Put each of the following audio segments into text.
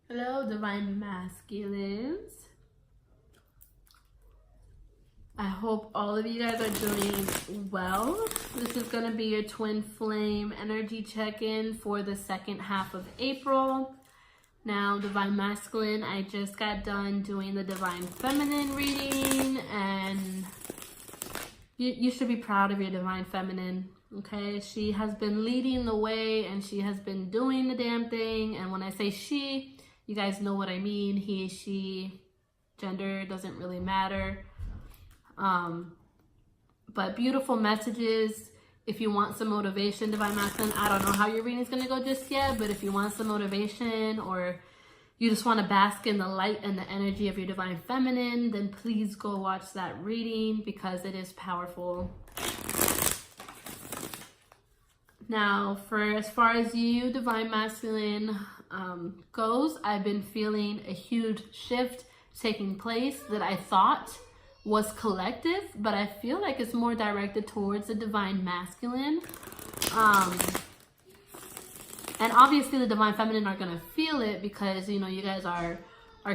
Hello, Divine Masculines. I hope all of you guys are doing well. This is going to be your twin flame energy check-in for the second half of April. Now, Divine Masculine, I just got done doing the Divine Feminine reading, and you should be proud of your Divine Feminine, okay? She has been leading the way, and she has been doing the damn thing. And when I say she, you guys know what I mean. He, she, gender doesn't really matter. But beautiful messages. If you want some motivation, Divine Masculine, I don't know how your reading is going to go just yet, but if you want some motivation or you just want to bask in the light and the energy of your Divine Feminine, then please go watch that reading because it is powerful. Now, for as far as you, Divine Masculine, goes, I've been feeling a huge shift taking place that I thought was collective, but I feel like it's more directed towards the Divine Masculine. And obviously the Divine Feminine are gonna feel it because, you know, you guys are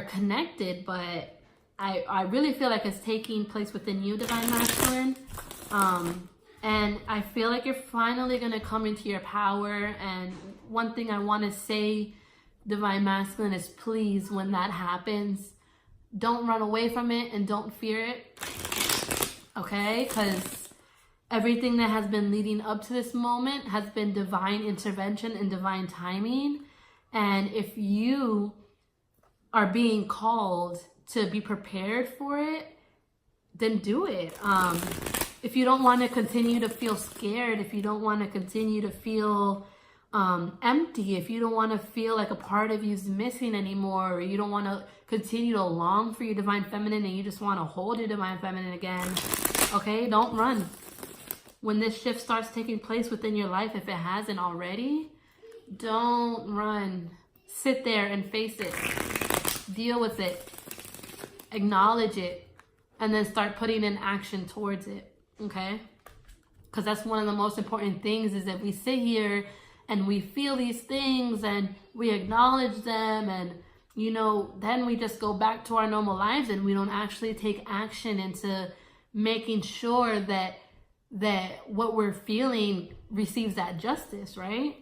connected, but I really feel like it's taking place within you, Divine Masculine. And I feel like you're finally gonna come into your power. And one thing I wanna say, Divine Masculine, is please, when that happens, don't run away from it and don't fear it, okay? Because everything that has been leading up to this moment has been divine intervention and divine timing. And if you are being called to be prepared for it, then do it. If you don't want to continue to feel scared, if you don't want to continue to feel empty, if you don't want to feel like a part of you is missing anymore, or you don't want to continue to long for your Divine Feminine and you just want to hold your Divine Feminine again, okay, don't run. When this shift starts taking place within your life, if it hasn't already, don't run. Sit there and face it. Deal with it. Acknowledge it. And then start putting in action towards it, okay? Because that's one of the most important things, is that we sit here and we feel these things and we acknowledge them, and, you know, then we just go back to our normal lives and we don't actually take action into making sure that what we're feeling receives that justice, right?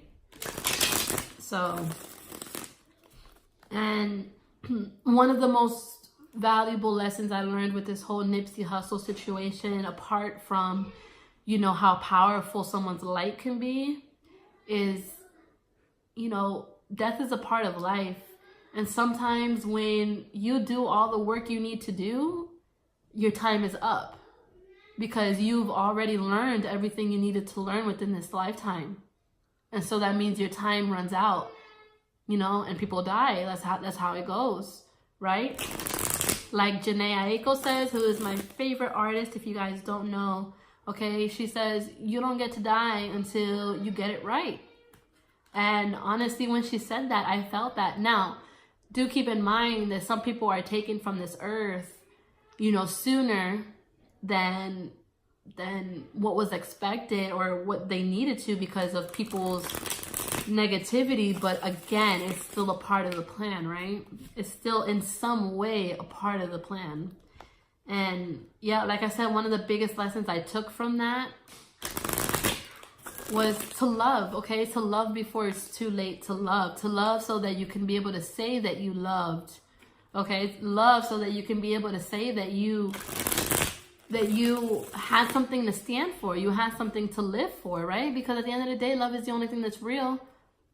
So, and one of the most valuable lessons I learned with this whole Nipsey Hussle situation, apart from, you know, how powerful someone's light can be, is, you know, death is a part of life. And sometimes when you do all the work you need to do, your time is up because you've already learned everything you needed to learn within this lifetime. And so that means your time runs out, you know, and people die. That's how it goes, right? Like Janae Aiko says, who is my favorite artist, if you guys don't know, okay, she says, you don't get to die until you get it right. And honestly, when she said that, I felt that. Now, do keep in mind that some people are taken from this earth, you know, sooner than what was expected or what they needed to because of people's negativity. But again, it's still a part of the plan, right? It's still in some way a part of the plan. And yeah, like I said, one of the biggest lessons I took from that was to love, okay? To love before it's too late to love. To love so that you can be able to say that you loved, okay? Love so that you can be able to say that you had something to stand for. You had something to live for, right? Because at the end of the day, love is the only thing that's real.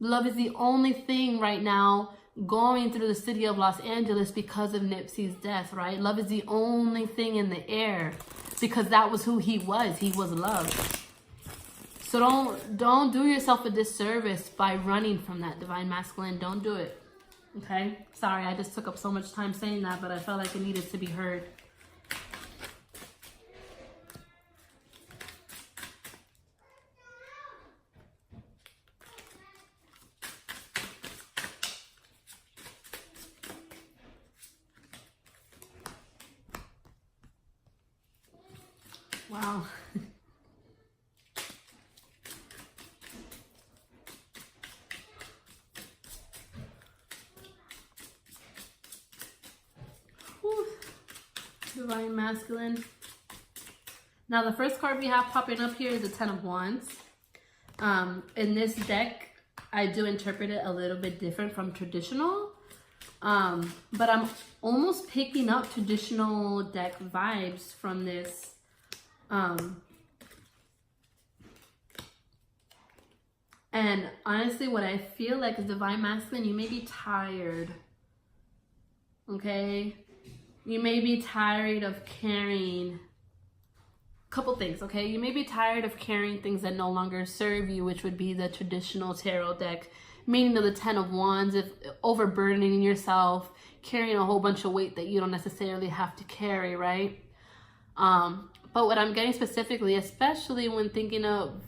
Love is the only thing right now going through the city of Los Angeles because of Nipsey's death, right? Love is the only thing in the air because that was who he was. He was love. So don't do yourself a disservice by running from that, Divine Masculine. Don't do it, okay? Sorry, I just took up so much time saying that, but I felt like it needed to be heard. Wow. Divine Masculine. Now the first card we have popping up here is the Ten of Wands. In this deck, I do interpret it a little bit different from traditional. But I'm almost picking up traditional deck vibes from this. And honestly, what I feel like is Divine Masculine, you may be tired. Okay? You may be tired of carrying couple things, okay? You may be tired of carrying things that no longer serve you, which would be the traditional tarot deck, meaning the Ten of Wands, if overburdening yourself, carrying a whole bunch of weight that you don't necessarily have to carry, right? But what I'm getting specifically, especially when thinking of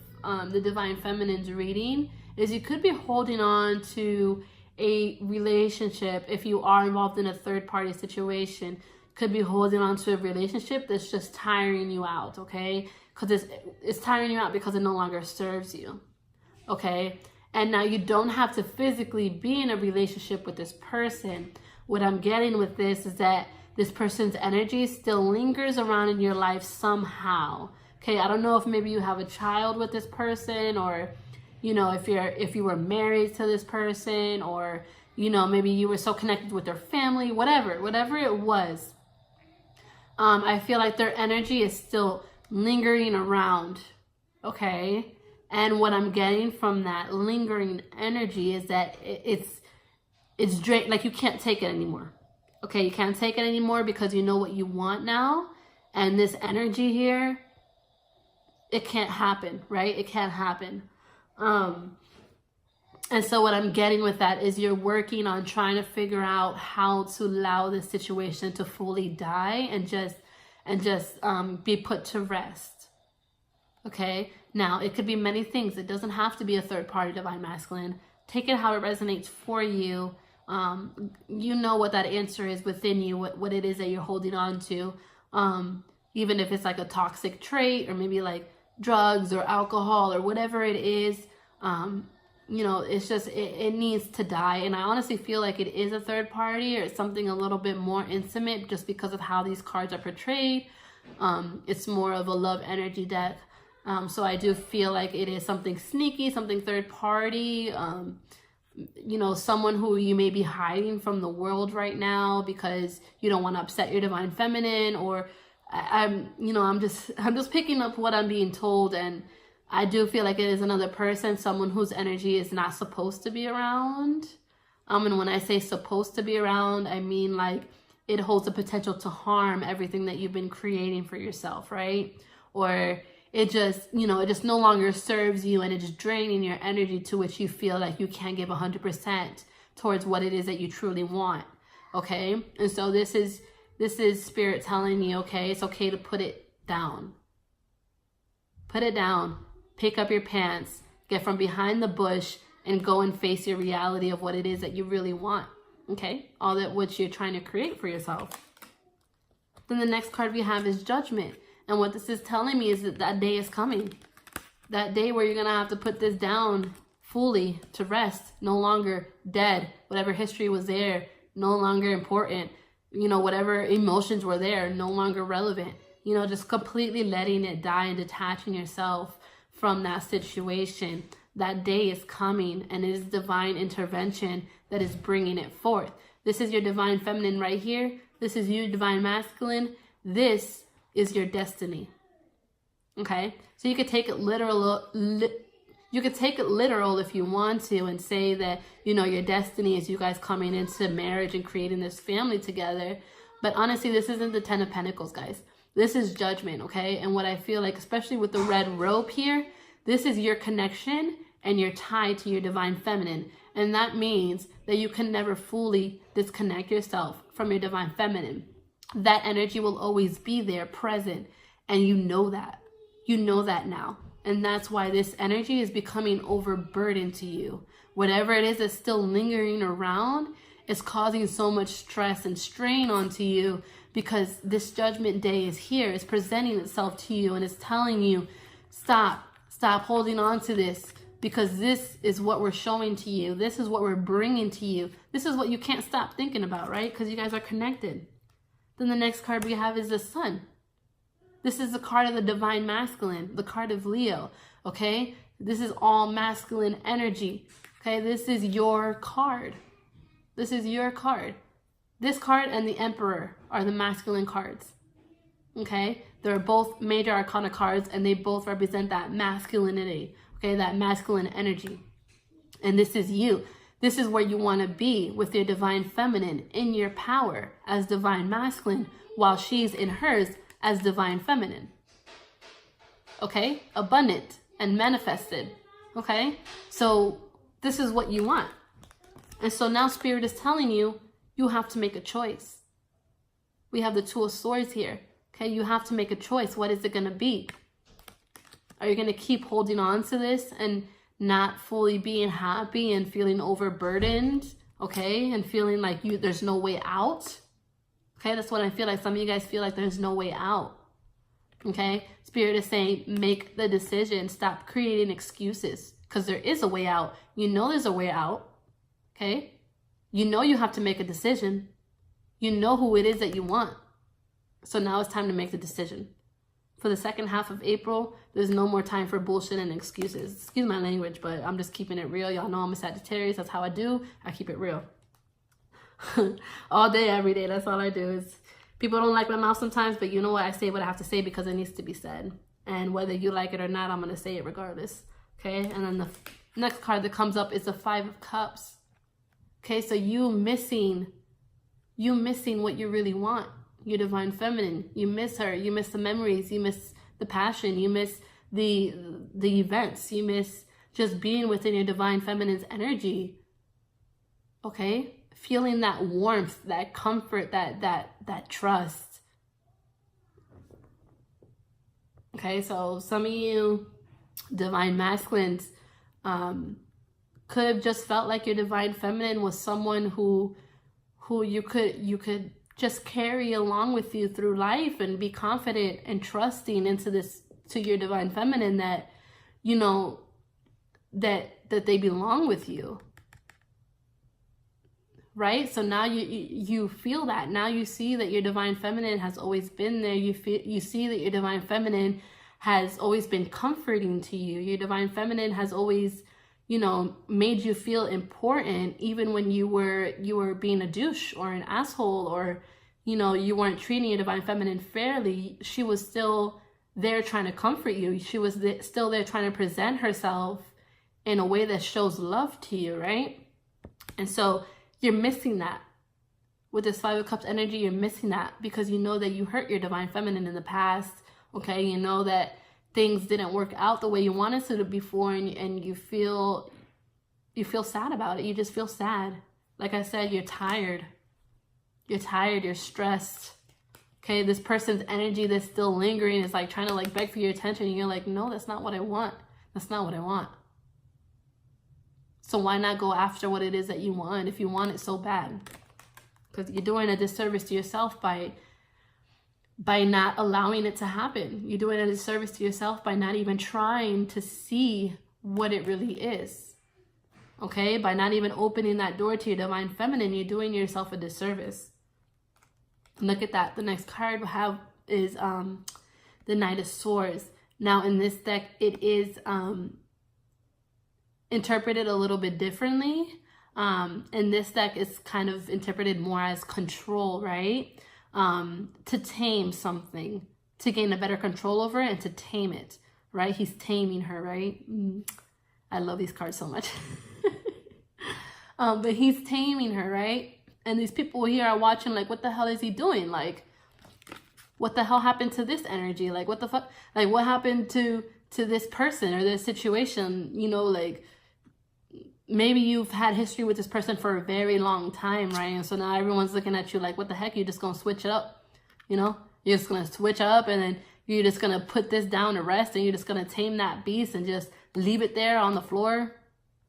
the Divine Feminine's reading, is you could be holding on to a relationship. If you are involved in a third-party situation, could be holding on to a relationship that's just tiring you out, okay? Because it's tiring you out because it no longer serves you, okay? And now you don't have to physically be in a relationship with this person. What I'm getting with this is that this person's energy still lingers around in your life somehow, okay? I don't know if maybe you have a child with this person, or, you know, if you were married to this person, or, you know, maybe you were so connected with their family, whatever it was. I feel like their energy is still lingering around, okay? And what I'm getting from that lingering energy is that it's drained, like you can't take it anymore, okay? You can't take it anymore because you know what you want now, and this energy here, it can't happen, right? It can't happen. And so what I'm getting with that is you're working on trying to figure out how to allow this situation to fully die and just be put to rest. Okay? Now, it could be many things. It doesn't have to be a third-party Divine Masculine. Take it how it resonates for you. You know what that answer is within you, what it is that you're holding on to. Even if it's like a toxic trait, or maybe like drugs or alcohol or whatever it is. You know, it's just, it needs to die. And I honestly feel like it is a third party, or it's something a little bit more intimate just because of how these cards are portrayed. It's more of a love energy deck. So I do feel like it is something sneaky, something third party. You know, someone who you may be hiding from the world right now because you don't want to upset your Divine Feminine, or I'm just picking up what I'm being told, and I do feel like it is another person, someone whose energy is not supposed to be around. And when I say supposed to be around, I mean like it holds the potential to harm everything that you've been creating for yourself, right? Or it just, you know, it just no longer serves you, and it's draining your energy, to which you feel like you can't give 100% towards what it is that you truly want, okay? And so this is Spirit telling you, okay, it's okay to put it down. Put it down. Pick up your pants, get from behind the bush, and go and face your reality of what it is that you really want, okay? All that what you're trying to create for yourself. Then the next card we have is Judgment. And what this is telling me is that that day is coming. That day where you're going to have to put this down fully to rest. No longer dead. Whatever history was there, no longer important. You know, whatever emotions were there, no longer relevant. You know, just completely letting it die and detaching yourself from that situation. That day is coming, and it is divine intervention that is bringing it forth. This is your Divine Feminine right here. This is you, Divine Masculine. This is your destiny. Okay? So you could take it literal. You could take it literal if you want to, and say that, you know, your destiny is you guys coming into marriage and creating this family together. But honestly, this isn't the Ten of Pentacles, guys. This is Judgment, okay? And what I feel like, especially with the red rope here, this is your connection, and you're tied to your Divine Feminine. And that means that you can never fully disconnect yourself from your Divine Feminine. That energy will always be there, present. And you know that. You know that now. And that's why this energy is becoming overburdened to you. Whatever it is that's still lingering around is causing so much stress and strain onto you, because this Judgment Day is here. It's presenting itself to you, and it's telling you, stop holding on to this, because this is what we're showing to you. This is what we're bringing to you. This is what you can't stop thinking about, right? Because you guys are connected. Then the next card we have is the Sun. This is the card of the divine masculine, the card of Leo, okay? This is all masculine energy, okay? This is your card. This is your card. This card and the Emperor are the masculine cards, okay? They're both major arcana cards, and they both represent that masculinity, okay? That masculine energy. And this is you. This is where you want to be with your divine feminine in your power as divine masculine, while she's in hers as divine feminine. Okay? Abundant and manifested. Okay? So this is what you want. And so now Spirit is telling you, you have to make a choice. We have the Two of Swords here. Okay? You have to make a choice. What is it going to be? Are you going to keep holding on to this and not fully being happy and feeling overburdened, okay, and feeling like there's no way out? Okay, that's what I feel like. Some of you guys feel like there's no way out. Okay, Spirit is saying, make the decision. Stop creating excuses, because there is a way out. You know there's a way out. Okay, you know you have to make a decision. You know who it is that you want. So now it's time to make the decision. For the second half of April, there's no more time for bullshit and excuses. Excuse my language, but I'm just keeping it real. Y'all know I'm a Sagittarius. That's how I do. I keep it real. All day, every day. That's all I do. Is people don't like my mouth sometimes, but you know what? I say what I have to say because it needs to be said. And whether you like it or not, I'm going to say it regardless. Okay? And then the next card that comes up is the Five of Cups. Okay? So you missing what you really want. Your divine feminine. You miss her. You miss the memories. You miss the passion. You miss the events. You miss just being within your divine feminine's energy. Okay? Feeling that warmth, that comfort, that trust. Okay, so some of you divine masculines could have just felt like your divine feminine was someone who you could just carry along with you through life and be confident and trusting to your divine feminine, that you know that they belong with you, right? So now you feel that. Now you see that your divine feminine has always been there. You see that your divine feminine has always been comforting to you. Your divine feminine has always, you know, made you feel important, even when you were being a douche or an asshole, or, you know, you weren't treating your divine feminine fairly. She was still there trying to comfort you. She was still there trying to present herself in a way that shows love to you, right? And so you're missing that. With this Five of Cups energy, you're missing that because you know that you hurt your divine feminine in the past, okay? You know that things didn't work out the way you wanted to before, and you feel sad about it. You just feel sad. Like I said, you're tired. You're tired, you're stressed. Okay, this person's energy that's still lingering is like trying to like beg for your attention, and you're like, no, that's not what I want. That's not what I want. So why not go after what it is that you want if you want it so bad? Because you're doing a disservice to yourself by not allowing it to happen. You're doing a disservice to yourself by not even trying to see what it really is. Okay? By not even opening that door to your divine feminine, you're doing yourself a disservice. Look at that. The next card we have is the Knight of Swords. Now in this deck, it is interpreted a little bit differently. In this deck, it's kind of interpreted more as control, right? To tame something, to gain a better control over it and to tame it, right? He's taming her, right? I love these cards so much. But he's taming her, right? And these people here are watching like, what the hell is he doing? Like, what the hell happened to this energy? Like, what the fuck? Like, what happened to this person or this situation? You know, like, maybe you've had history with this person for a very long time, right? And so now everyone's looking at you like, what the heck? You're just going to switch it up, you know? You're just going to switch up, and then you're just going to put this down to rest, and you're just going to tame that beast and just leave it there on the floor.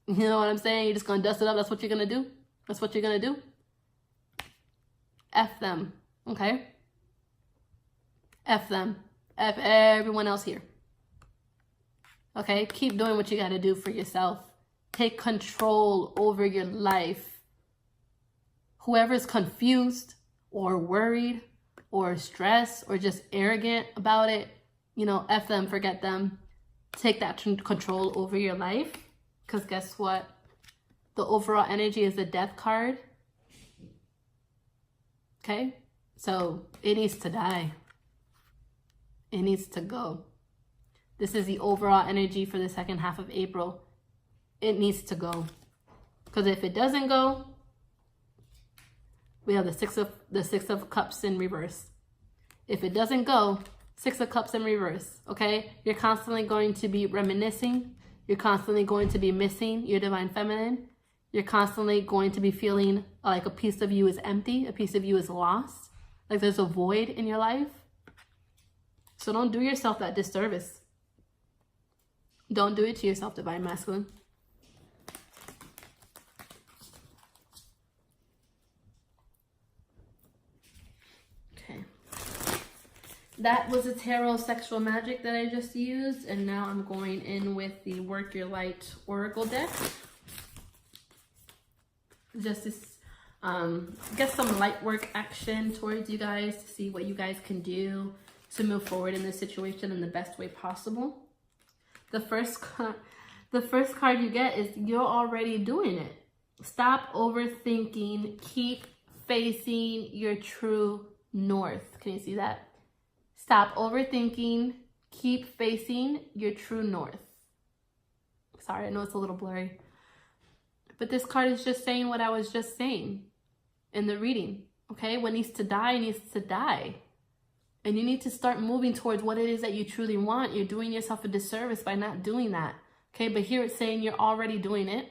You know what I'm saying? You're just going to dust it up. That's what you're going to do? That's what you're going to do? F them, okay? F them. F everyone else here. Okay? Keep doing what you got to do for yourself. Take control over your life. Whoever's confused or worried or stressed or just arrogant about it, you know, F them, forget them. Take that control over your life. Because guess what? The overall energy is the death card. Okay? So it needs to die. It needs to go. This is the overall energy for the second half of April. It needs to go. Because if it doesn't go, we have the Six of Cups in reverse. If it doesn't go, Six of Cups in reverse, okay? You're constantly going to be reminiscing. You're constantly going to be missing your divine feminine. You're constantly going to be feeling like a piece of you is empty. A piece of you is lost. Like there's a void in your life. So don't do yourself that disservice. Don't do it to yourself, divine masculine. That was a tarot sexual magic that I just used, and now I'm going in with the Work Your Light Oracle deck. Just to get some light work action towards you guys, to see what you guys can do to move forward in this situation in the best way possible. The first card you get is you're already doing it. Stop overthinking. Keep facing your true north. Can you see that? Stop overthinking. Keep facing your true north. Sorry, I know it's a little blurry. But this card is just saying what I was just saying in the reading. Okay? What needs to die needs to die. And you need to start moving towards what it is that you truly want. You're doing yourself a disservice by not doing that. Okay? But here it's saying you're already doing it.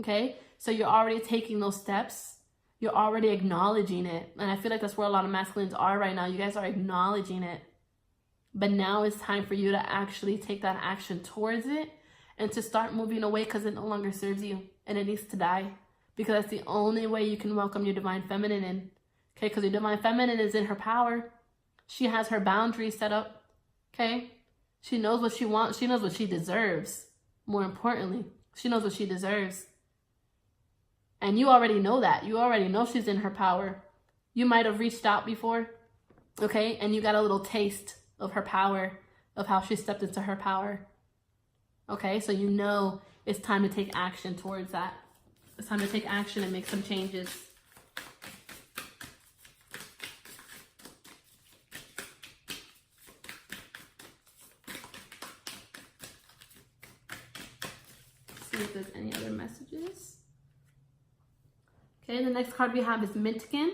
Okay? So you're already taking those steps. You're already acknowledging it. And I feel like that's where a lot of masculines are right now. You guys are acknowledging it. But now it's time for you to actually take that action towards it and to start moving away because it no longer serves you and it needs to die. Because that's the only way you can welcome your divine feminine in. Okay? Because your divine feminine is in her power. She has her boundaries set up. Okay? She knows what she wants. She knows what she deserves. More importantly, she knows what she deserves. And you already know that. You already know she's in her power. You might have reached out before, okay? And you got a little taste of her power, of how she stepped into her power. Okay, so you know it's time to take action towards that. It's time to take action and make some changes. See if there's any other messages. Okay, the next card we have is Mintkin,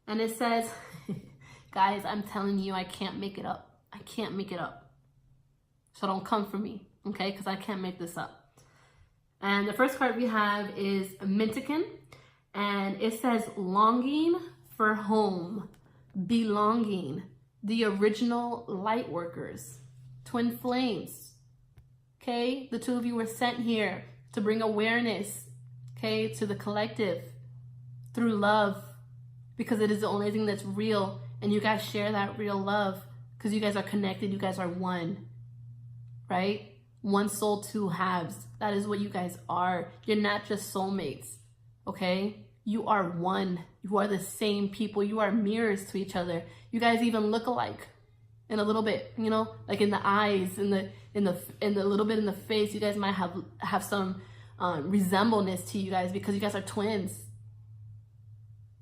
and it says, guys, I'm telling you, I can't make it up. I can't make it up. So don't come for me, okay? Because I can't make this up. And the first card we have is Mintkin, and it says, longing for home, belonging, the original light workers, twin flames, okay? The two of you were sent here to bring awareness, okay, to the collective, through love, because it is the only thing that's real, and you guys share that real love because you guys are connected. You guys are one, right? One soul, two halves. That is what you guys are. You're not just soulmates, okay? You are one. You are the same people. You are mirrors to each other. You guys even look alike in a little bit, you know, like in the eyes, in the little bit in the face. You guys might have some resembleness to you guys because you guys are twins.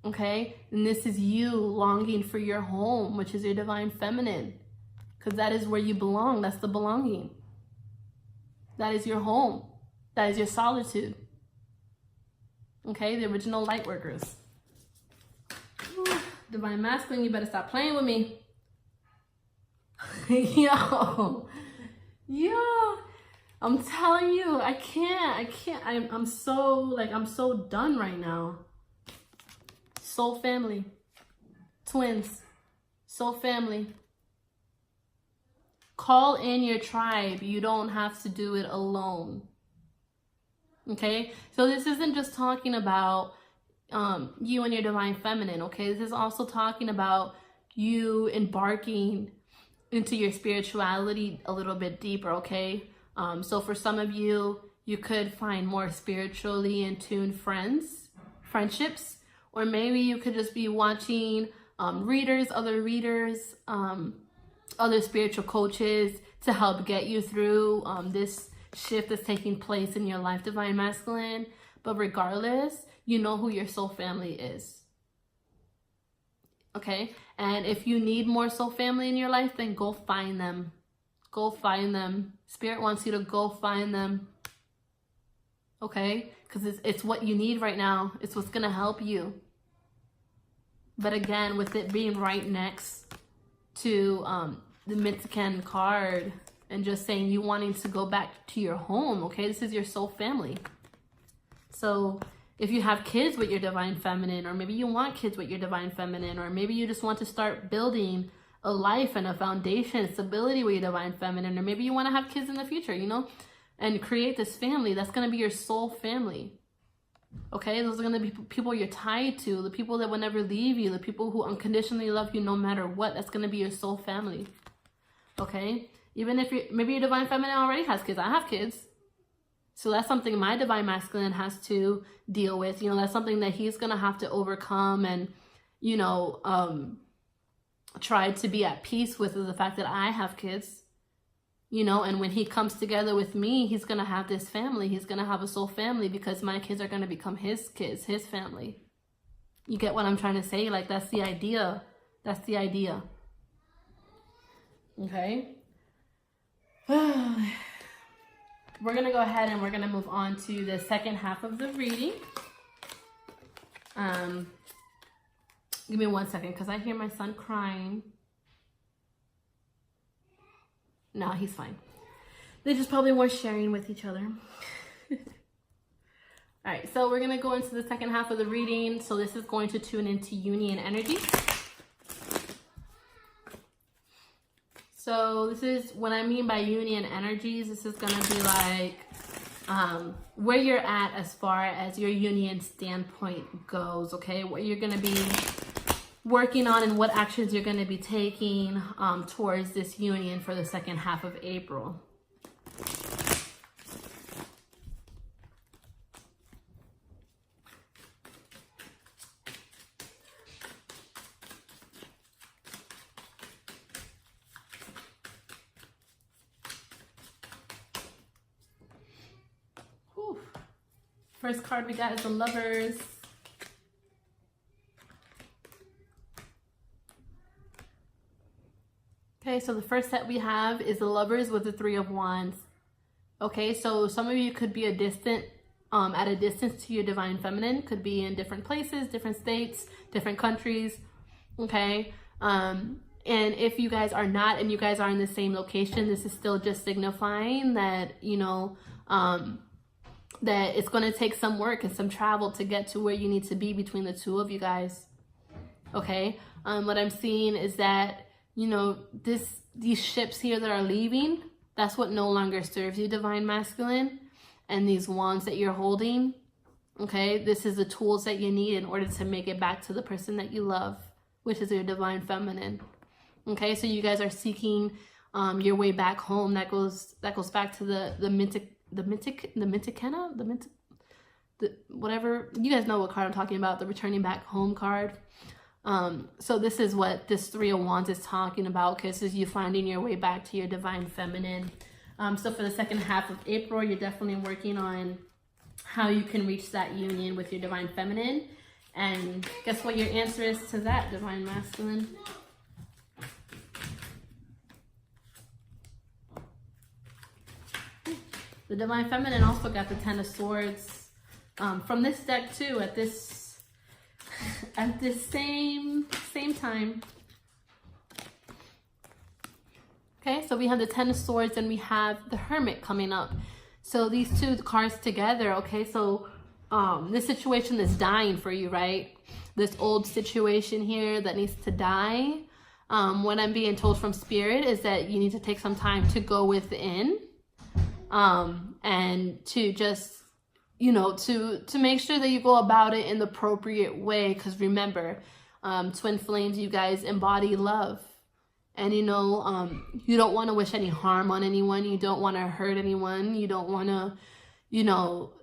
Okay, and this is you longing for your home, which is your divine feminine, because that is where you belong. That's the belonging. That is your home. That is your solitude. Okay, the original light workers. Ooh, divine masculine, you better stop playing with me. Yo, I'm telling you, I can't. I'm so done right now. Soul family, twins, soul family. Call in your tribe. You don't have to do it alone. Okay? So this isn't just talking about you and your divine feminine, okay? This is also talking about you embarking into your spirituality a little bit deeper, okay? So for some of you, you could find more spiritually in tune friendships. Or maybe you could just be watching readers, other spiritual coaches to help get you through this shift that's taking place in your life, Divine Masculine. But regardless, you know who your soul family is. Okay? And if you need more soul family in your life, then go find them. Go find them. Spirit wants you to go find them. Okay? Because it's what you need right now. It's what's going to help you. But again, with it being right next to the Mythican card and just saying you wanting to go back to your home, okay? This is your soul family. So if you have kids with your Divine Feminine, or maybe you want kids with your Divine Feminine, or maybe you just want to start building a life and a foundation, stability with your Divine Feminine, or maybe you want to have kids in the future, you know, and create this family, that's going to be your soul family. Okay, those are going to be people you're tied to, the people that will never leave you, the people who unconditionally love you no matter what. That's going to be your soul family. Okay, even if maybe your Divine Feminine already has kids. I have kids. So that's something my Divine Masculine has to deal with. You know, that's something that he's going to have to overcome and, you know, try to be at peace with, the fact that I have kids. You know, and when he comes together with me, he's going to have this family. He's going to have a soul family because my kids are going to become his kids, his family. You get what I'm trying to say? Like, that's the idea. That's the idea. Okay. We're going to go ahead and we're going to move on to the second half of the reading. Give me 1 second because I hear my son crying. No, he's fine. They just probably weren't sharing with each other. All right, so we're going to go into the second half of the reading. So this is going to tune into union energy. So this is what I mean by union energies. This is going to be like where you're at as far as your union standpoint goes, okay? What you're going to be working on and what actions you're going to be taking towards this union for the second half of April. Whew. First card we got is the Lovers. Okay, so the first set we have is the Lovers with the Three of Wands. Okay, so some of you could be at a distance to your Divine Feminine, could be in different places, different states, different countries. Okay, and if you guys are not and you guys are in the same location, this is still just signifying that, you know, that it's going to take some work and some travel to get to where you need to be between the two of you guys. Okay, what I'm seeing is that, you know, these ships here that are leaving, that's what no longer serves you, Divine Masculine. And these wands that you're holding, okay, this is the tools that you need in order to make it back to the person that you love, which is your Divine Feminine. Okay, so you guys are seeking your way back home. That goes back to whatever, you guys know what card I'm talking about, the returning back home card. So this is what this Three of Wands is talking about, because this is you finding your way back to your Divine Feminine. So for the second half of April, you're definitely working on how you can reach that union with your Divine Feminine. And guess what your answer is to that, Divine Masculine? The Divine Feminine also got the Ten of Swords from this deck too, at this same time. Okay, so we have the Ten of Swords and we have the Hermit coming up. So these two cards together, okay, so this situation is dying for you, right? This old situation here that needs to die. What I'm being told from Spirit is that you need to take some time to go within and to just, you know, to make sure that you go about it in the appropriate way. Because remember, twin flames, you guys embody love. And, you know, you don't want to wish any harm on anyone. You don't want to hurt anyone. You don't want to, you know,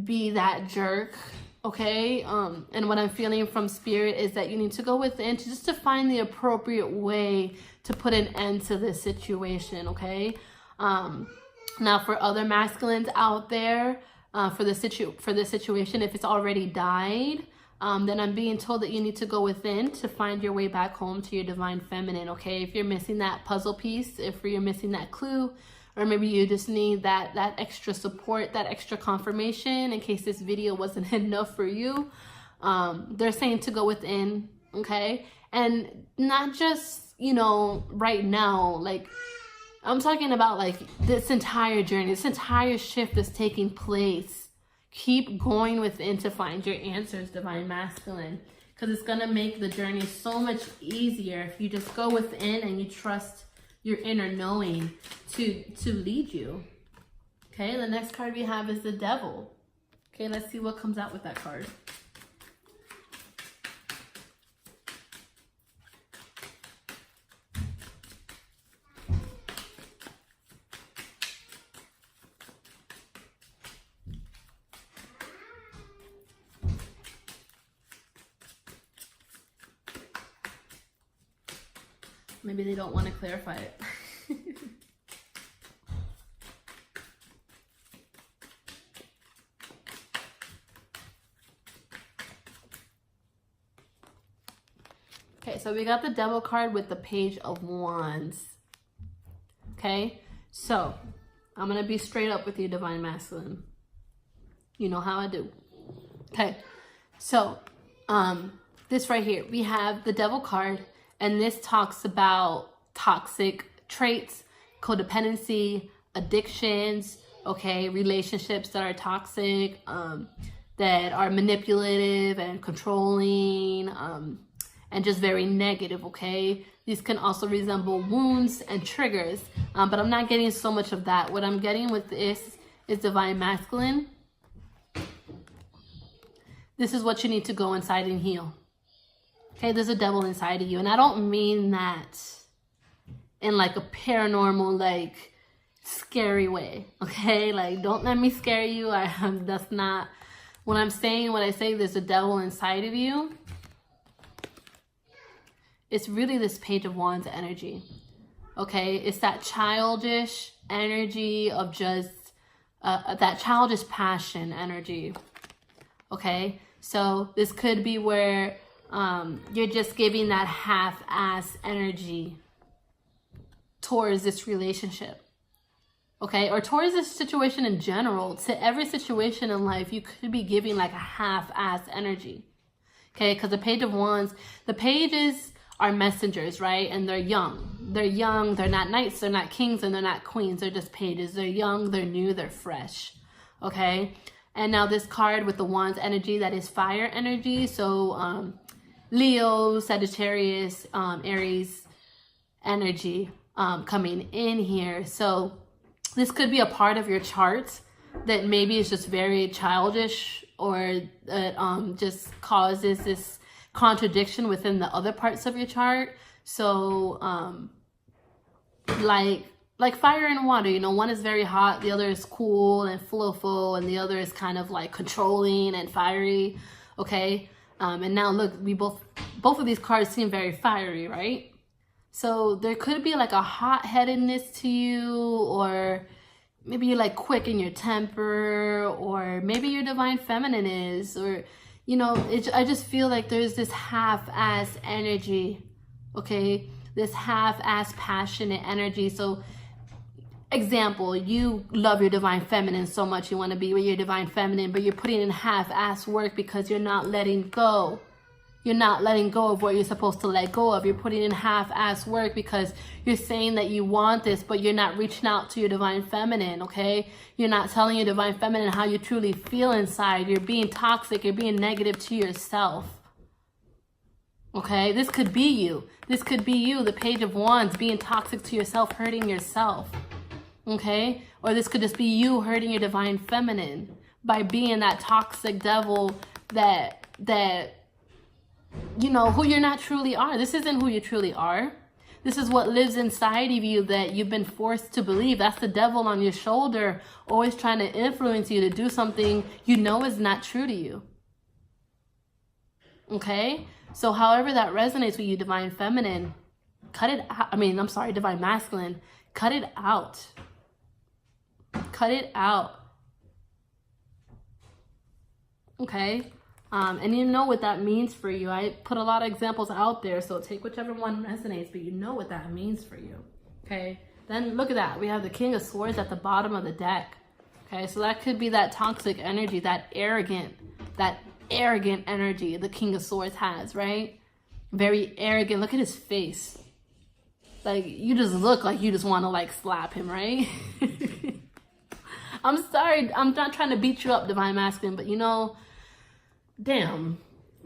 be that jerk. okay? And what I'm feeling from Spirit is that you need to go within to find the appropriate way to put an end to this situation, okay? Now, for other masculines out there, for this situation, if it's already died, then I'm being told that you need to go within to find your way back home to your divine feminine, okay? If you're missing that puzzle piece, if you're missing that clue, or maybe you just need that extra support, that extra confirmation in case this video wasn't enough for you, they're saying to go within, okay? And not just, you know, right now, like, I'm talking about like this entire journey, this entire shift that's taking place. Keep going within to find your answers, divine masculine, because it's going to make the journey so much easier if you just go within and you trust your inner knowing to lead you. Okay, the next card we have is the Devil. Okay, let's see what comes out with that card. Maybe they don't want to clarify it. Okay, so we got the Devil card with the Page of Wands. Okay, so I'm going to be straight up with you, divine masculine. You know how I do. Okay, so this right here, we have the Devil card. And this talks about toxic traits, codependency, addictions, okay, relationships that are toxic, that are manipulative and controlling, and just very negative, okay? These can also resemble wounds and triggers, but I'm not getting so much of that. What I'm getting with this is divine masculine. This is what you need to go inside and heal. Okay, there's a devil inside of you. And I don't mean that in like a paranormal, like scary way. Okay, like don't let me scare you. That's not what I'm saying. When I say there's a devil inside of you, it's really this Page of Wands energy. Okay, it's that childish energy of just that childish passion energy. Okay, so this could be where you're just giving that half-ass energy towards this relationship, okay? Or towards this situation in general. To every situation in life, you could be giving like a half-ass energy, okay? Because the Page of Wands, the pages are messengers, right? And they're young. They're young. They're not knights. They're not kings. And they're not queens. They're just pages. They're young. They're new. They're fresh, okay? And now this card with the Wands energy, that is fire energy. So, Leo, Sagittarius, Aries energy coming in here. So this could be a part of your chart that maybe is just very childish, or that just causes this contradiction within the other parts of your chart. So like fire and water, you know, one is very hot, the other is cool and flowful, and the other is kind of like controlling and fiery, okay? And now look, we both of these cards seem very fiery, right? So there could be like a hot-headedness to you, or maybe you're like quick in your temper, or maybe your divine feminine is, or, you know, I just feel like there's this half-ass energy, okay? This half-ass passionate energy. So example, you love your divine feminine so much, you want to be with your divine feminine, but you're putting in half-ass work because you're not letting go. You're not letting go of what you're supposed to let go of. You're putting in half-ass work because you're saying that you want this, but you're not reaching out to your divine feminine, okay? You're not telling your divine feminine how you truly feel inside. You're being toxic. You're being negative to yourself, okay? This could be you. This could be you, the Page of Wands, being toxic to yourself, hurting yourself. Okay, or this could just be you hurting your divine feminine by being that toxic devil that you know, who you're not truly are. This isn't who you truly are. This is what lives inside of you that you've been forced to believe. That's the devil on your shoulder, always trying to influence you to do something you know is not true to you. Okay? So however that resonates with you, divine feminine, cut it out. I mean, I'm sorry, divine masculine, cut it out. Cut it out. Okay? And you know what that means for you. I put a lot of examples out there, so take whichever one resonates, but you know what that means for you. Okay? Then look at that. We have the King of Swords at the bottom of the deck. Okay? So that could be that toxic energy, that arrogant energy the King of Swords has, right? Very arrogant. Look at his face. Like, you just look like you just want to, like, slap him, right? I'm sorry. I'm not trying to beat you up, divine masculine, but you know, damn,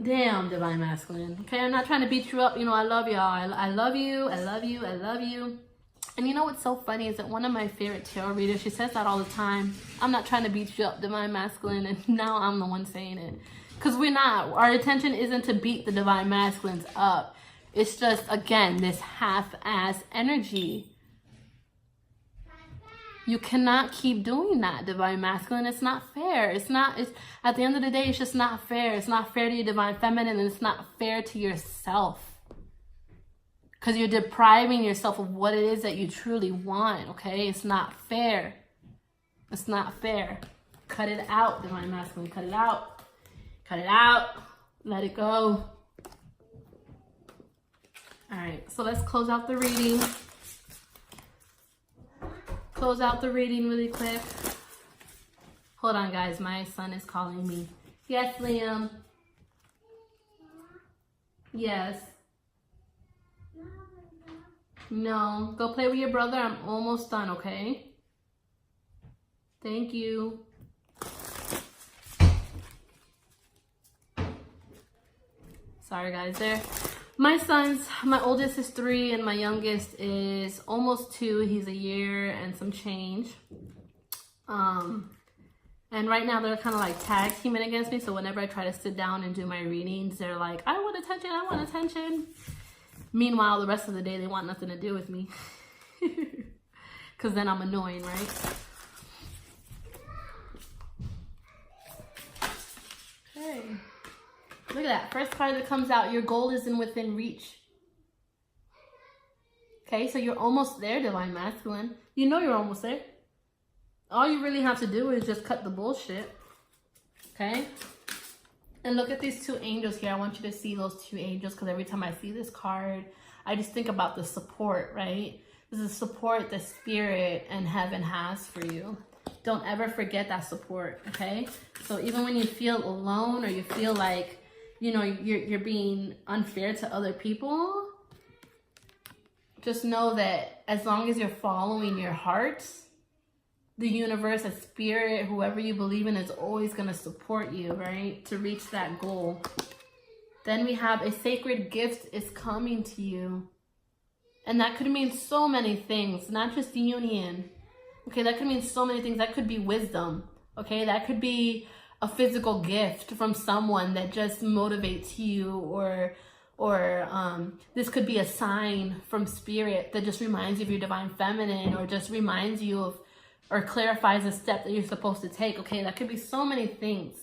divine masculine. Okay, I'm not trying to beat you up. You know, I love y'all. I love you. I love you. I love you. And you know what's so funny is that one of my favorite tarot readers, she says that all the time. I'm not trying to beat you up, divine masculine, and now I'm the one saying it. Because we're not. Our intention isn't to beat the divine masculines up. It's just, again, this half-ass energy. You cannot keep doing that, divine masculine. It's not fair. It's at the end of the day, it's just not fair. It's not fair to your divine feminine, and it's not fair to yourself. Because you're depriving yourself of what it is that you truly want, okay? It's not fair. It's not fair. Cut it out, divine masculine. Cut it out. Cut it out. Let it go. All right, so let's close out the reading. Close out the reading really quick. Hold on, guys. My son is calling me. Yes, Liam. Yes. No. Go play with your brother. I'm almost done, okay? Thank you. Sorry, guys. My sons, my oldest is 3 and my youngest is almost 2. He's a year and some change. And right now they're kind of like tag teaming against me. So whenever I try to sit down and do my readings, they're like, I want attention, I want attention. Meanwhile, the rest of the day, they want nothing to do with me. Because then I'm annoying, right? Okay. Look at that. First card that comes out, your goal is within reach. Okay, so you're almost there, divine masculine. You know you're almost there. All you really have to do is just cut the bullshit. Okay? And look at these 2 angels here. I want you to see those 2 angels because every time I see this card, I just think about the support, right? This is support that spirit and heaven has for you. Don't ever forget that support, okay? So even when you feel alone or you feel like, you know, you're being unfair to other people, just know that as long as you're following your heart, the universe, a spirit, whoever you believe in is always going to support you, right? To reach that goal. Then we have a sacred gift is coming to you. And that could mean so many things, not just the union. Okay, that could mean so many things. That could be wisdom. Okay, that could be a physical gift from someone that just motivates you, or this could be a sign from spirit that just reminds you of your divine feminine, or just reminds you of, or clarifies a step that you're supposed to take. Okay, that could be so many things,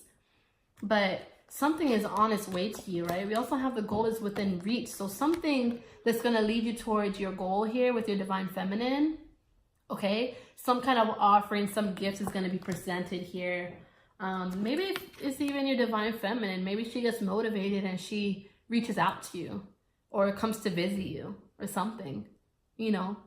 but something is on its way to you, right? We also have the goal is within reach. So something that's going to lead you towards your goal here with your divine feminine. Okay, some kind of offering, some gifts is going to be presented here. Maybe it's even your divine feminine. Maybe she gets motivated and she reaches out to you or comes to visit you or something. You know,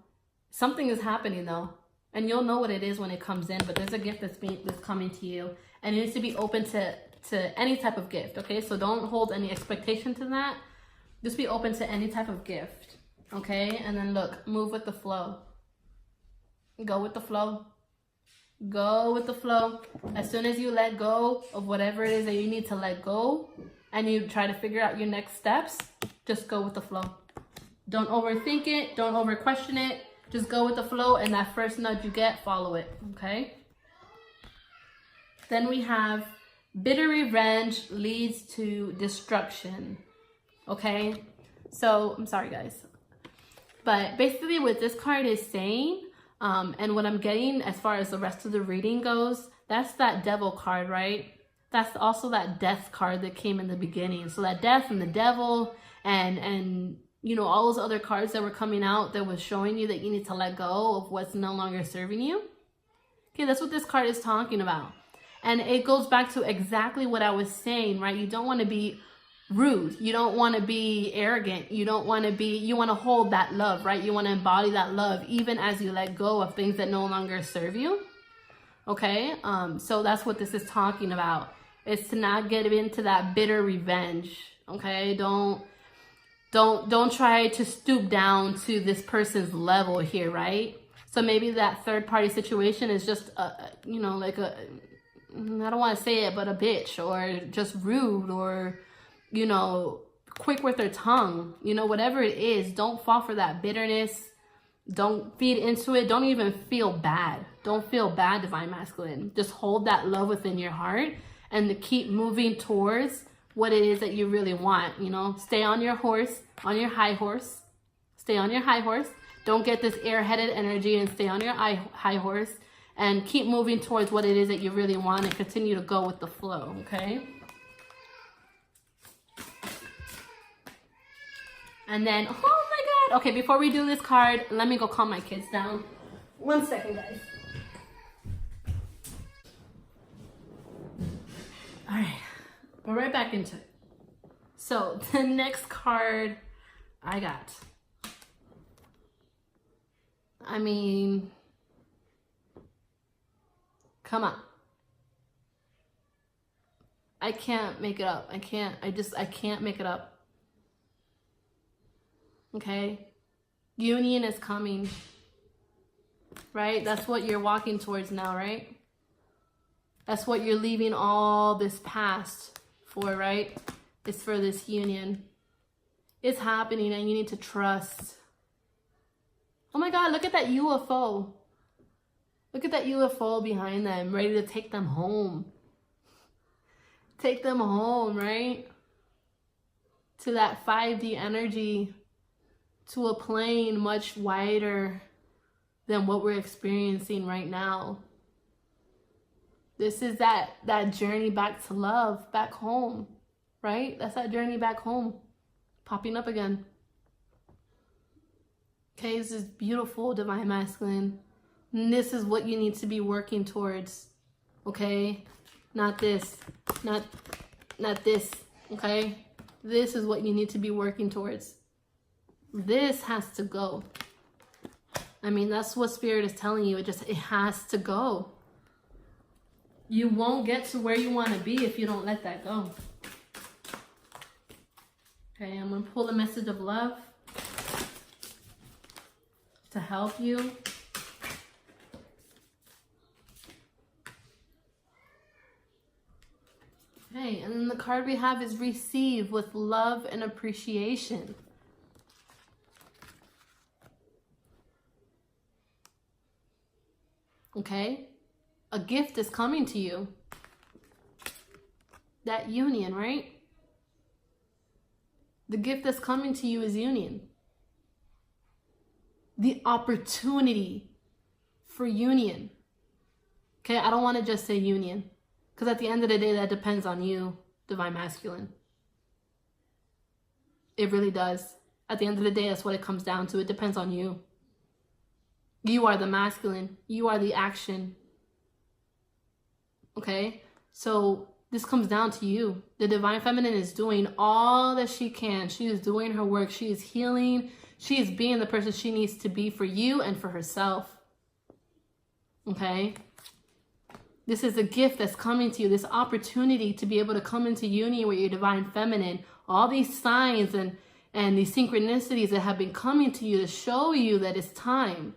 something is happening though. And you'll know what it is when it comes in, but there's a gift that's coming to you, and it needs to be open to any type of gift, okay? So don't hold any expectation to that. Just be open to any type of gift, okay? And then look, move with the flow. Go with the flow. Go with the flow. As soon as you let go of whatever it is that you need to let go, and you try to figure out your next steps, just go with the flow. Don't overthink it. Don't over question it. Just go with the flow, and that first nudge you get, follow it, okay? Then we have bitter revenge leads to destruction, okay? So, I'm sorry, guys. But basically what this card is saying, and what I'm getting as far as the rest of the reading goes, that's that devil card, right? that's also that death card that came in the beginning. So that death and the devil and you know, all those other cards that were coming out that was showing you that you need to let go of what's no longer serving you. Okay, that's what this card is talking about. And it goes back to exactly what I was saying, right? You don't want to be rude. You don't want to be arrogant. You don't want to be, you want to hold that love, right? You want to embody that love even as you let go of things that no longer serve you. Okay, so that's what this is talking about. It's to not get into that bitter revenge. Okay, don't try to stoop down to this person's level here, right? So maybe that third party situation is just you know, like a, I don't want to say it, but a bitch, or just rude, or, you know, quick with their tongue, you know, whatever it is. Don't fall for that bitterness. Don't feed into it. Don't even feel bad. Don't feel bad, Divine Masculine. Just hold that love within your heart and to keep moving towards what it is that you really want. You know, stay on your horse, on your high horse. Stay on your high horse. Don't get this airheaded energy, and stay on your high horse and keep moving towards what it is that you really want, and continue to go with the flow, okay? And then, oh my God. Okay, before we do this card, let me go calm my kids down. 1 second, guys. All right, we're right back into it. So the next card I got, I mean, come on. I can't make it up. I can't make it up. Okay? Union is coming. Right? That's what you're walking towards now, right? That's what you're leaving all this past for, right? It's for this union. It's happening, and you need to trust. Oh my God, look at that UFO. Look at that UFO behind them, ready to take them home. Take them home, right? To that 5D energy, to a plane much wider than what we're experiencing right now. This is that journey back to love, back home, right? That's that journey back home, popping up again. Okay, this is beautiful, Divine Masculine. And this is what you need to be working towards, okay? Not this, not this, okay? This is what you need to be working towards. This has to go. I mean, that's what Spirit is telling you. It has to go. You won't get to where you want to be if you don't let that go. Okay, I'm going to pull a message of love to help you. Okay, and then the card we have is receive with love and appreciation. Okay? A gift is coming to you. That union, right? The gift that's coming to you is union. The opportunity for union. Okay, I don't want to just say union, because at the end of the day, that depends on you, Divine Masculine. It really does. At the end of the day, that's what it comes down to. It depends on you. You are the masculine. You are the action. Okay? So this comes down to you. The Divine Feminine is doing all that she can. She is doing her work. She is healing. She is being the person she needs to be for you and for herself. Okay? This is a gift that's coming to you. This opportunity to be able to come into union with your Divine Feminine. All these signs and these synchronicities that have been coming to you to show you that it's time.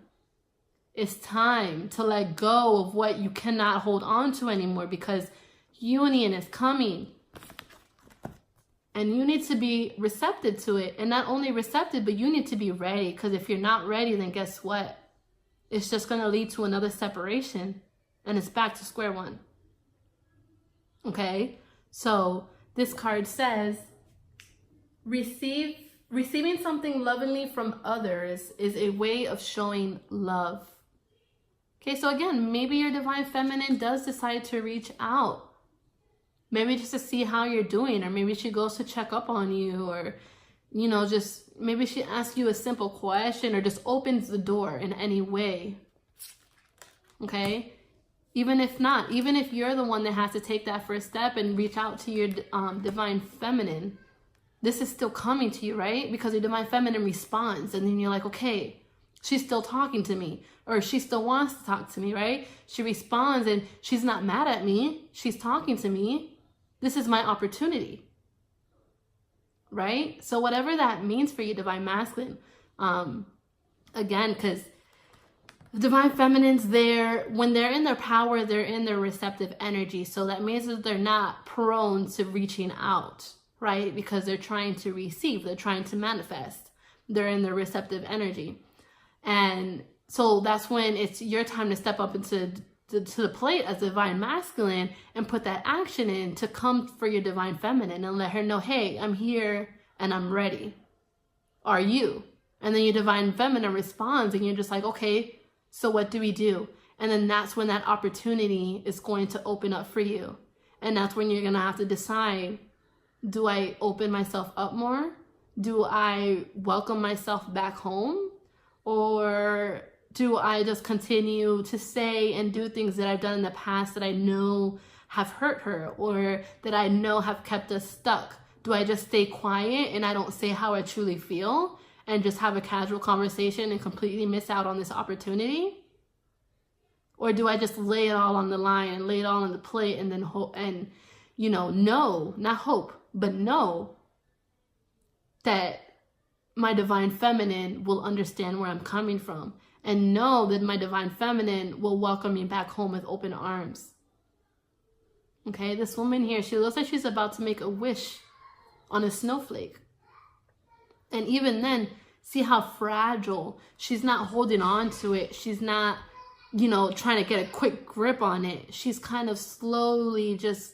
It's time to let go of what you cannot hold on to anymore, because union is coming. And you need to be receptive to it. And not only receptive, but you need to be ready. Because if you're not ready, then guess what? It's just going to lead to another separation. And it's back to square one. Okay? So this card says, receiving something lovingly from others is a way of showing love. Okay, so again, maybe your Divine Feminine does decide to reach out Maybe just to see how you're doing, or maybe she goes to check up on you, or, you know, just maybe she asks you a simple question, or just opens the door in any way. Okay? Even if not, even if you're the one that has to take that first step and reach out to your divine feminine, this is still coming to you, right? Because your divine feminine responds, and then you're like, okay, she's still talking to me, or she still wants to talk to me, right? She responds and she's not mad at me. She's talking to me. This is my opportunity, right? So whatever that means for you, divine masculine, again, because the divine feminine's there, when they're in their power, they're in their receptive energy. So that means that they're not prone to reaching out, right? Because they're trying to receive, they're trying to manifest. They're in their receptive energy. And so that's when it's your time to step up into to the plate as divine masculine and put that action in to come for your divine feminine and let her know, hey, I'm here and I'm ready. Are you? And then your divine feminine responds and you're just like, okay, so what do we do? And then that's when that opportunity is going to open up for you. And that's when you're going to have to decide, do I open myself up more? Do I welcome myself back home? Or do I just continue to say and do things that I've done in the past that I know have hurt her, or that I know have kept us stuck? Do I just stay quiet and I don't say how I truly feel and just have a casual conversation and completely miss out on this opportunity? Or do I just lay it all on the line and lay it all on the plate and then hope and, you know, know, not hope, but know that my divine feminine will understand where I'm coming from, and know that my divine feminine will welcome me back home with open arms. Okay, this woman here, she looks like she's about to make a wish on a snowflake. And even then, see how fragile. She's not holding on to it. She's not, you know, trying to get a quick grip on it. She's kind of slowly just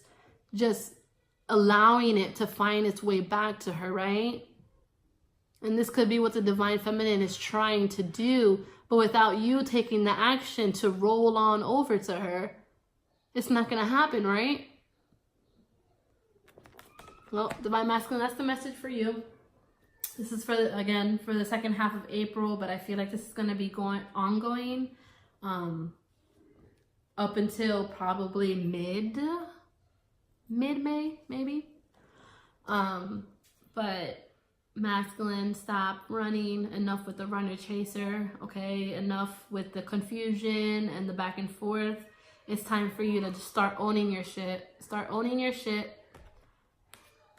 allowing it to find its way back to her, right? And this could be what the divine feminine is trying to do, but without you taking the action to roll on over to her, it's not going to happen, right? Well, divine masculine, that's the message for you. This is for the second half of April, but I feel like this is going to be ongoing up until probably mid-May, maybe. But masculine, stop running. Enough with the runner chaser, okay? Enough with the confusion and the back and forth. It's time for you to just start owning your shit. Start owning your shit.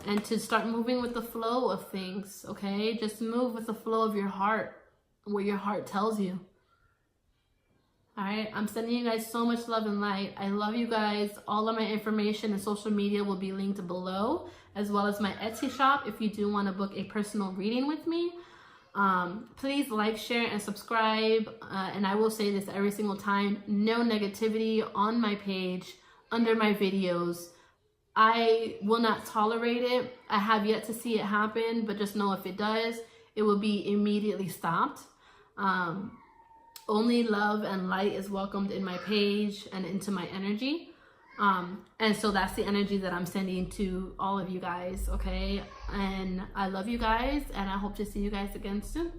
And to start moving with the flow of things, okay? Just move with the flow of your heart, what your heart tells you. All right, I'm sending you guys so much love and light. I love you guys. All of my information and social media will be linked below, as well as my Etsy shop if you do want to book a personal reading with me. Please like, share, and subscribe. And I will say this every single time, no negativity on my page, under my videos. I will not tolerate it. I have yet to see it happen, but just know if it does, it will be immediately stopped. Only love and light is welcomed in my page and into my energy. And so that's the energy that I'm sending to all of you guys, okay? And I love you guys, and I hope to see you guys again soon.